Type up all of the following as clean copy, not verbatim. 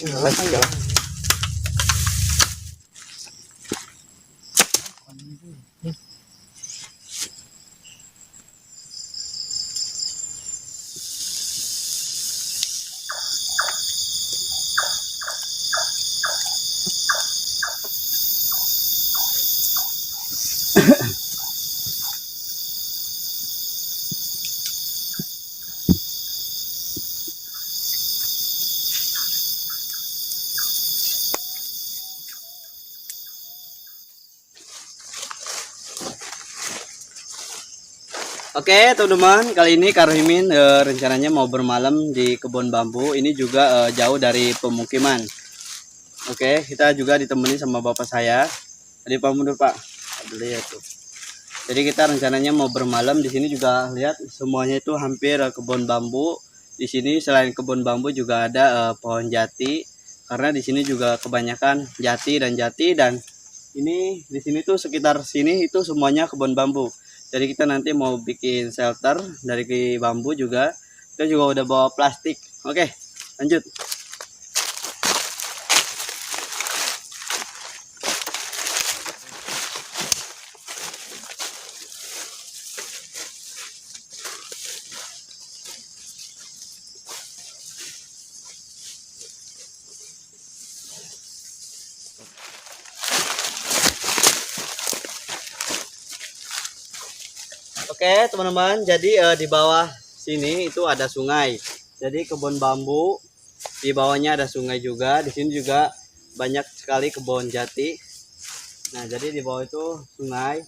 Jalan. Oke teman-teman, kali ini Kak Rohimin rencananya mau bermalam di kebun bambu. Ini juga jauh dari pemukiman. Oke, kita juga ditemani sama bapak saya. Tadi Pak mundur Pak. Lihat tuh. Jadi kita rencananya mau bermalam di sini juga lihat semuanya itu hampir kebun bambu. Di sini selain kebun bambu juga ada pohon jati. Karena di sini juga kebanyakan jati dan ini di sini tuh sekitar sini itu semuanya kebun bambu. Jadi kita nanti mau bikin shelter dari bambu juga. Kita juga udah bawa plastik. Oke, lanjut. Oke teman-teman, jadi di bawah sini itu ada sungai. Jadi kebun bambu, di bawahnya ada sungai juga. Di sini juga banyak sekali kebun jati. Nah jadi di bawah itu sungai,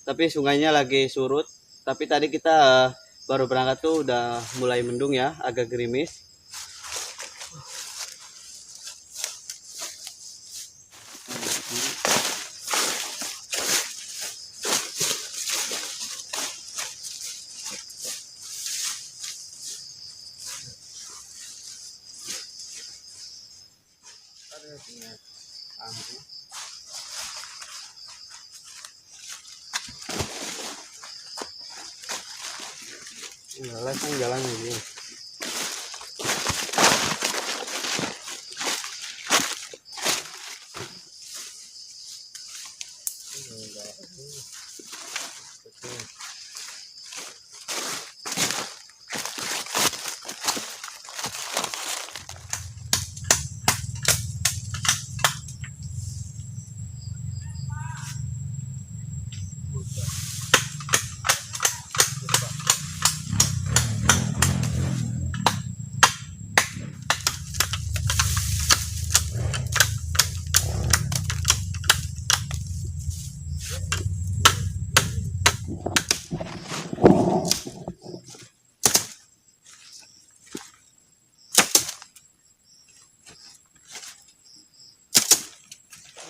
tapi sungainya lagi surut. Tapi tadi kita baru berangkat tuh udah mulai mendung ya, agak gerimis. Kan jalan ini.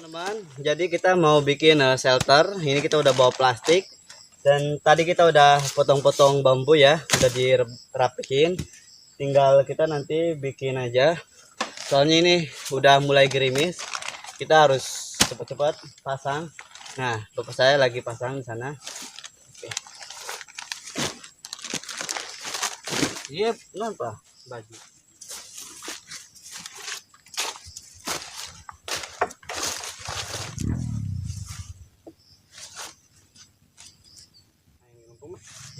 Teman-teman, jadi kita mau bikin shelter. Ini kita udah bawa plastik dan tadi kita udah potong-potong bambu ya, udah dirapihin. Tinggal kita nanti bikin aja. Soalnya ini udah mulai gerimis. Kita harus cepat-cepat pasang. Nah, bapak saya lagi pasang di sana. Oke. Iya, kenapa? Baju.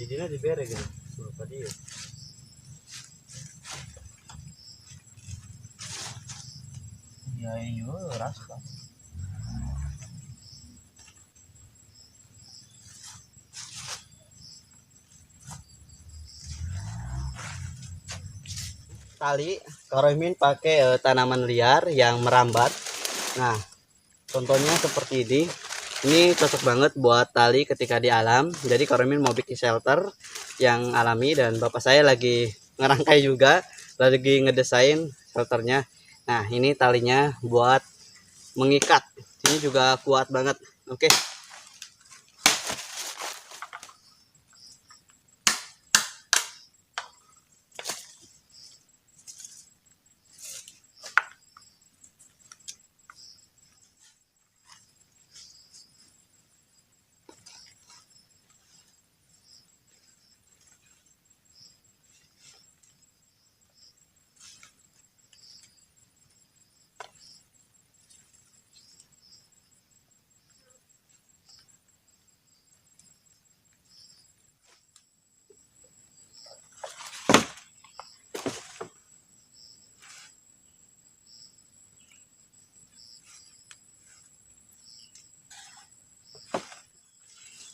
Jadinya dibere gitu. Lupa dia. Ya iyo rasa. Tali Kak Rohimin pakai tanaman liar yang merambat. Nah, contohnya seperti ini. Ini cocok banget buat tali ketika di alam. Jadi Kak Rohimin mau bikin shelter yang alami dan bapak saya lagi ngerangkai juga, lagi ngedesain shelternya. Nah, ini talinya buat mengikat. Ini juga kuat banget. Oke.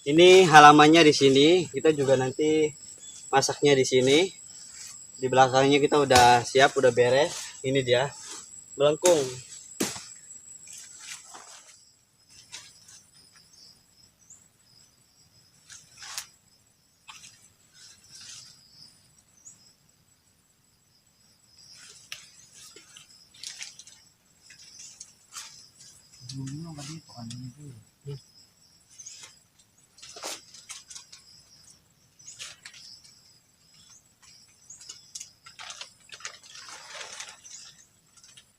Ini halamannya di sini. Kita juga nanti masaknya di sini. Di belakangnya kita udah siap, udah beres. Ini dia melengkung.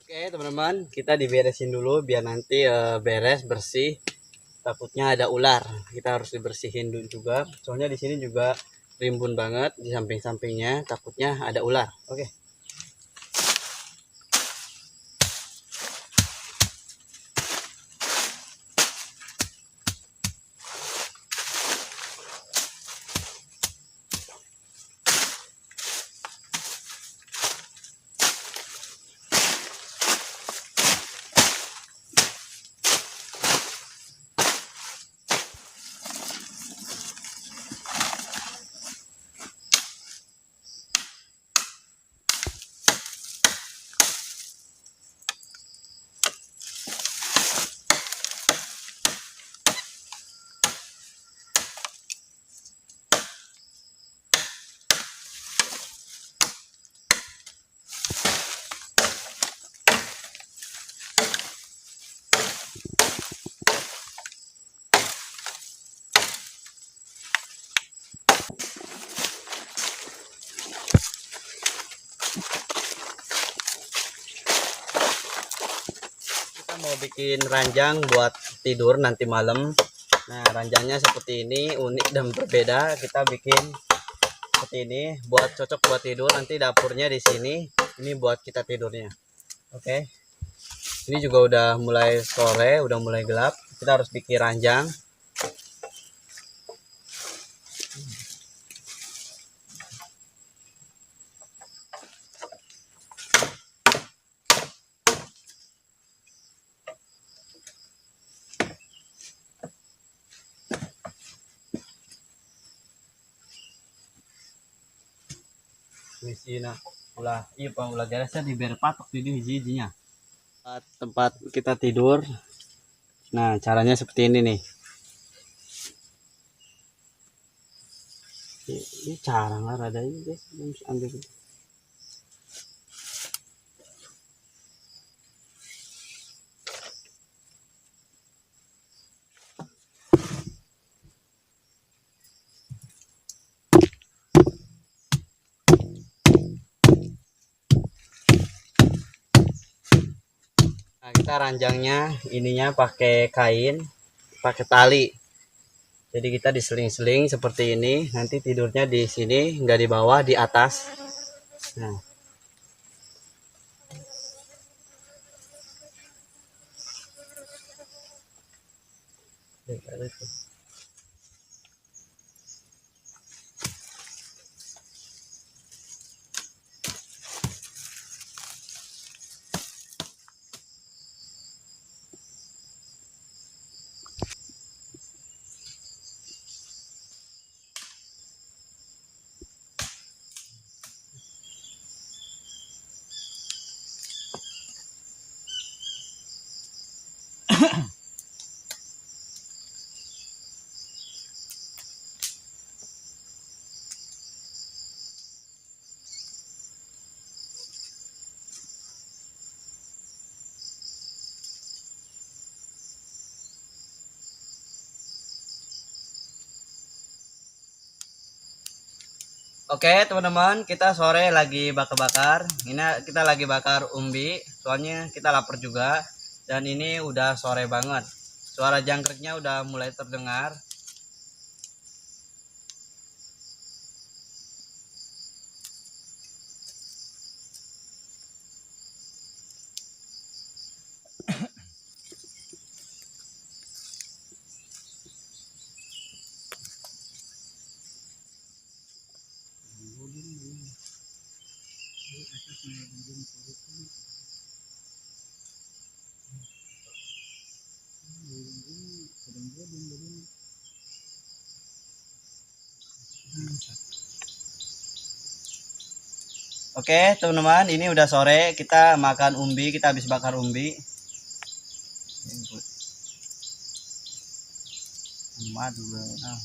Oke teman-teman, kita diberesin dulu biar nanti beres bersih. Takutnya ada ular, kita harus dibersihin dulu juga. Soalnya di sini juga rimbun banget di samping-sampingnya, takutnya ada ular. Oke. Kita mau bikin ranjang buat tidur nanti malam. Nah, ranjangnya seperti ini, unik dan berbeda. Kita bikin seperti ini buat cocok buat tidur. Nanti dapurnya di sini. Ini buat kita tidurnya. Oke. Ini juga udah mulai sore, udah mulai gelap. Kita harus bikin ranjang. Misina ulah iya pak ulah garesnya diberi patok di hiji-hijinya tempat kita tidur. Nah caranya seperti ini nih. Ini cara nggak ada ini guys, ambil. Nah, kita ranjangnya ininya pakai kain, pakai tali. Jadi kita diseling-seling seperti ini. Nanti tidurnya di sini, nggak di bawah, di atas. Nah, oke teman-teman, kita sore lagi bakar-bakar. Ini kita lagi bakar umbi, soalnya kita lapar juga. Dan ini udah sore banget. Suara jangkriknya udah mulai terdengar. Oke teman-teman, ini udah sore, kita makan umbi, kita habis bakar umbi. Madu. Nah.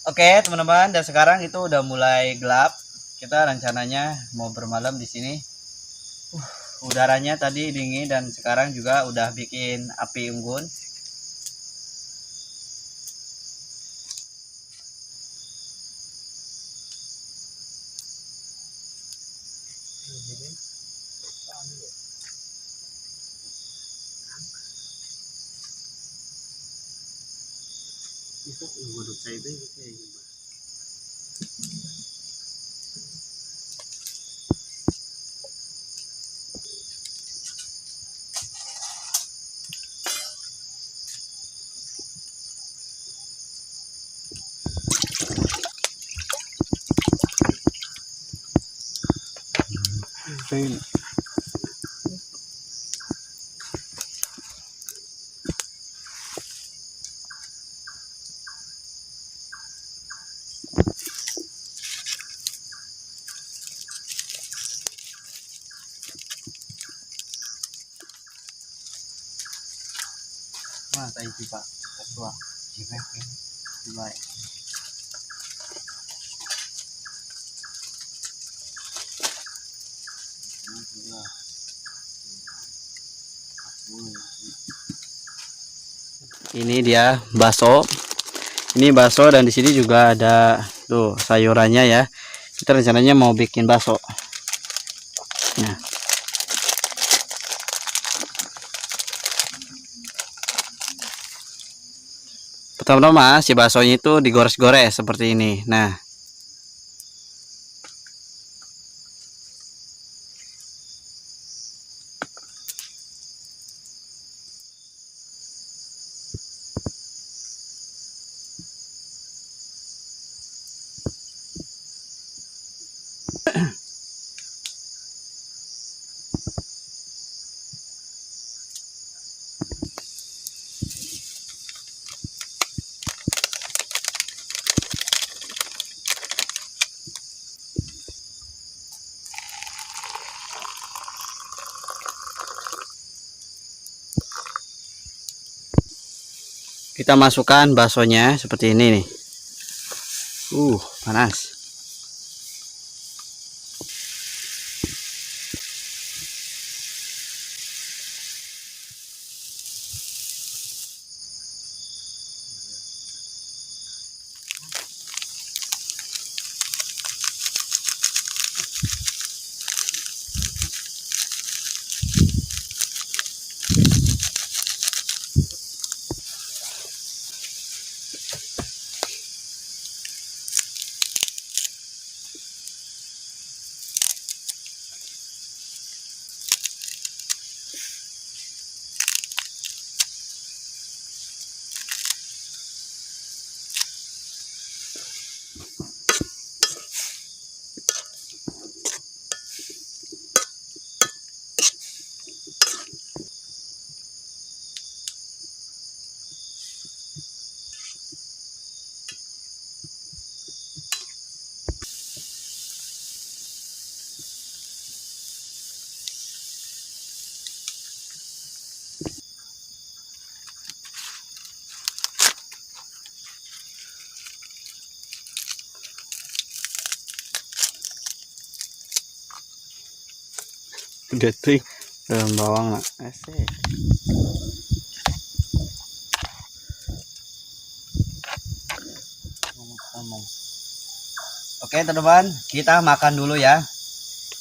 Oke teman-teman, dan sekarang itu udah mulai gelap. Kita rencananya mau bermalam di sini. Udaranya tadi dingin dan sekarang juga udah bikin api unggun. Wah, tadi Pak. Ketua. Baik. Ini dia bakso. Ini bakso dan di sini juga ada tuh sayurannya ya. Kita rencananya mau bikin bakso. Nah. Pertama-tama si baksonya itu digores-gores seperti ini. Nah, kita masukkan baksonya seperti ini nih. Panas. Detik daun bawang nak asik. Ngomong. Oke teman-teman, kita makan dulu ya.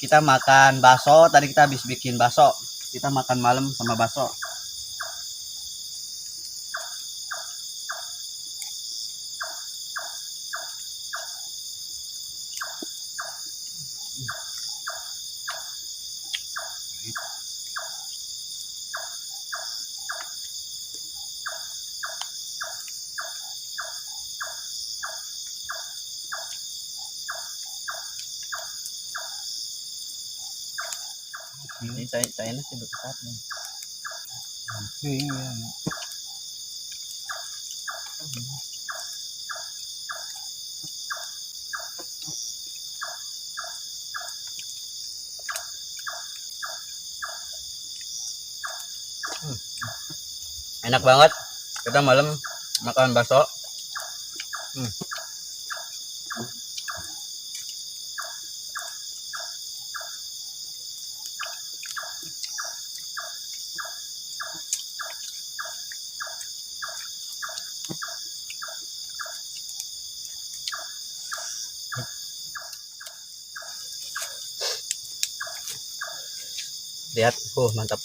Kita makan bakso. Tadi kita habis bikin bakso. Kita makan malam sama bakso. Ini saya nasi besar nih. Enak banget. Kita malam makan bakso. Lihat, mantap.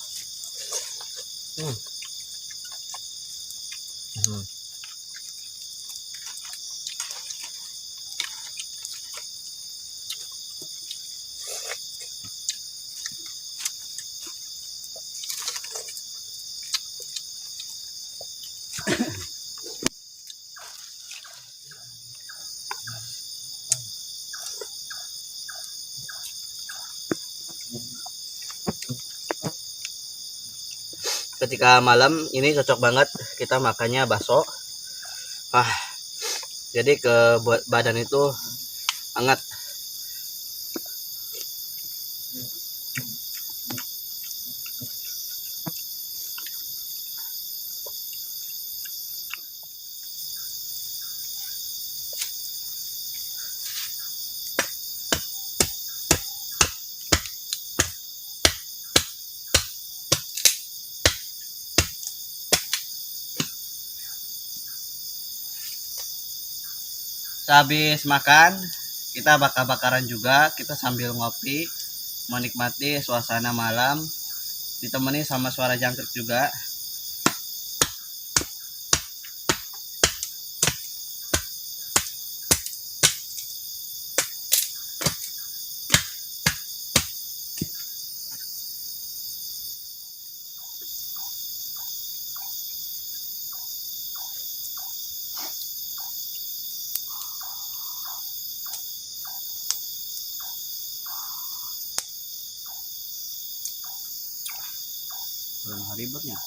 Ketika malam ini cocok banget kita makannya bakso. Jadi ke buat badan itu hangat. Sehabis makan, kita bakar-bakaran juga, kita sambil ngopi, menikmati suasana malam, ditemani sama suara jangkrik juga. Ribetnya.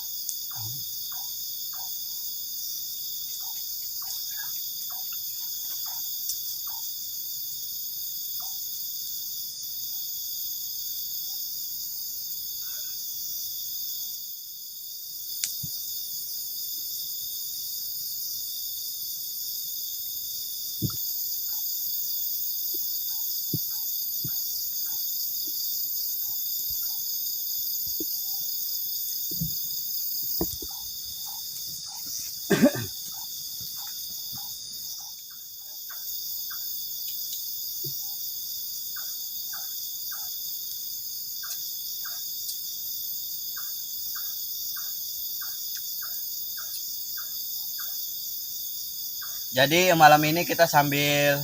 Jadi malam ini kita sambil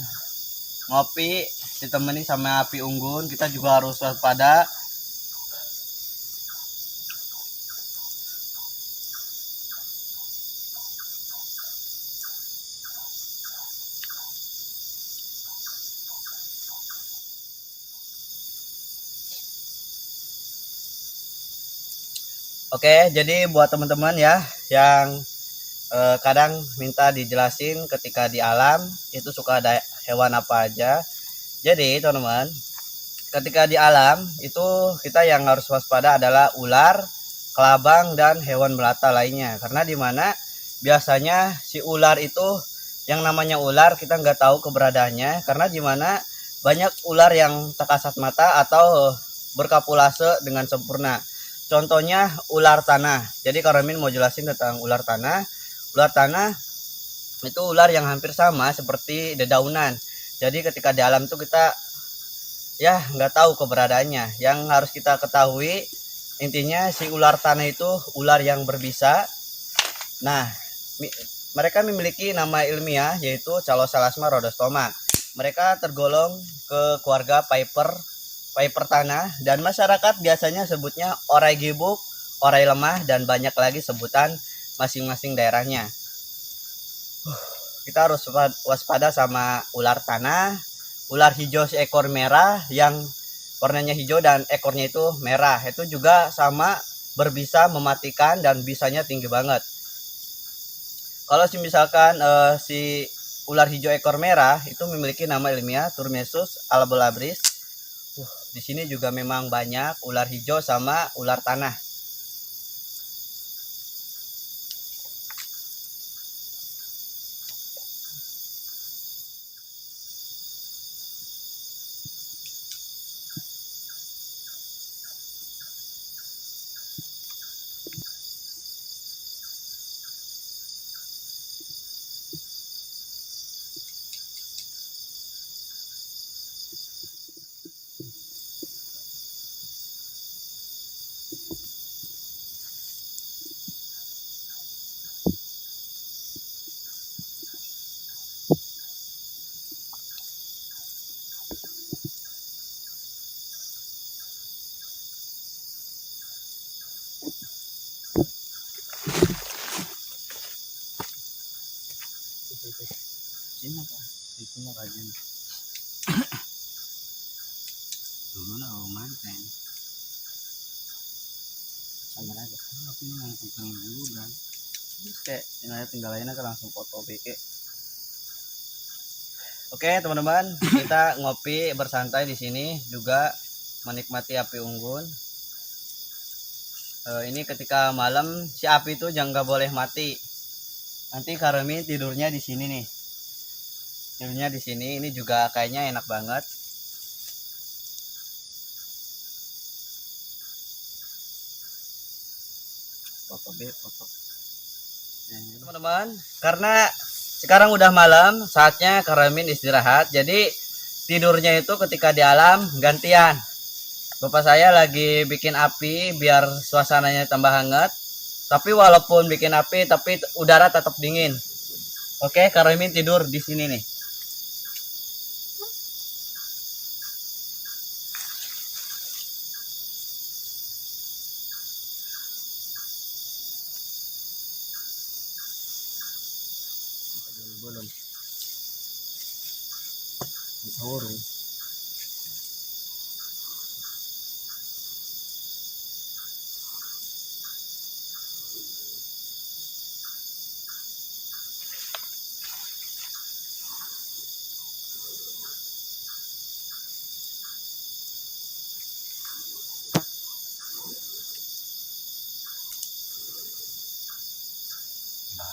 ngopi ditemani sama api unggun, kita juga harus waspada. Oke, jadi buat teman-teman ya yang kadang minta dijelasin ketika di alam itu suka ada hewan apa aja. Jadi teman-teman, ketika di alam itu kita yang harus waspada adalah ular, kelabang, dan hewan melata lainnya. Karena dimana biasanya si ular itu, yang namanya ular kita nggak tahu keberadaannya, karena dimana banyak ular yang tak kasat mata atau berkapulase dengan sempurna. Contohnya ular tanah. Jadi Kak Rohmin mau jelasin tentang ular tanah. Ular tanah itu ular yang hampir sama seperti dedaunan. Jadi ketika di alam itu kita ya nggak tahu keberadaannya. Yang harus kita ketahui intinya si ular tanah itu ular yang berbisa. Nah, mereka memiliki nama ilmiah yaitu Caloselasma rhodostoma. Mereka tergolong ke keluarga Viper tanah dan masyarakat biasanya sebutnya orai gibuk, orai lemah dan banyak lagi sebutan masing-masing daerahnya. Kita harus waspada sama ular tanah, ular hijau seekor merah yang warnanya hijau dan ekornya itu merah. Itu juga sama berbisa mematikan dan bisanya tinggi banget. Kalau misalkan si ular hijau ekor merah itu memiliki nama ilmiah Turmesus albolabris. Di sini juga memang banyak ular hijau sama ular tanah. Sini apa? Itu mah kajian. Dulu na manten. Sama aja. Tapi mau tentang dulu dan kayak tinggal aja langsung foto BK. Oke teman-teman, kita ngopi bersantai di sini juga menikmati api unggun. Ini ketika malam si api itu jangan nggak boleh mati. Nanti Kak Rohmin tidurnya di sini nih. Tidurnya di sini. Ini juga kayaknya enak banget. Foto B, foto. Teman-teman, karena sekarang udah malam, saatnya Kak Rohmin istirahat. Jadi tidurnya itu ketika di alam gantian. Bapak saya lagi bikin api biar suasananya tambah hangat. Tapi walaupun bikin api, tapi udara tetap dingin. Oke, Kak Rohmin tidur di sini nih. Belum. Tahu. Nah,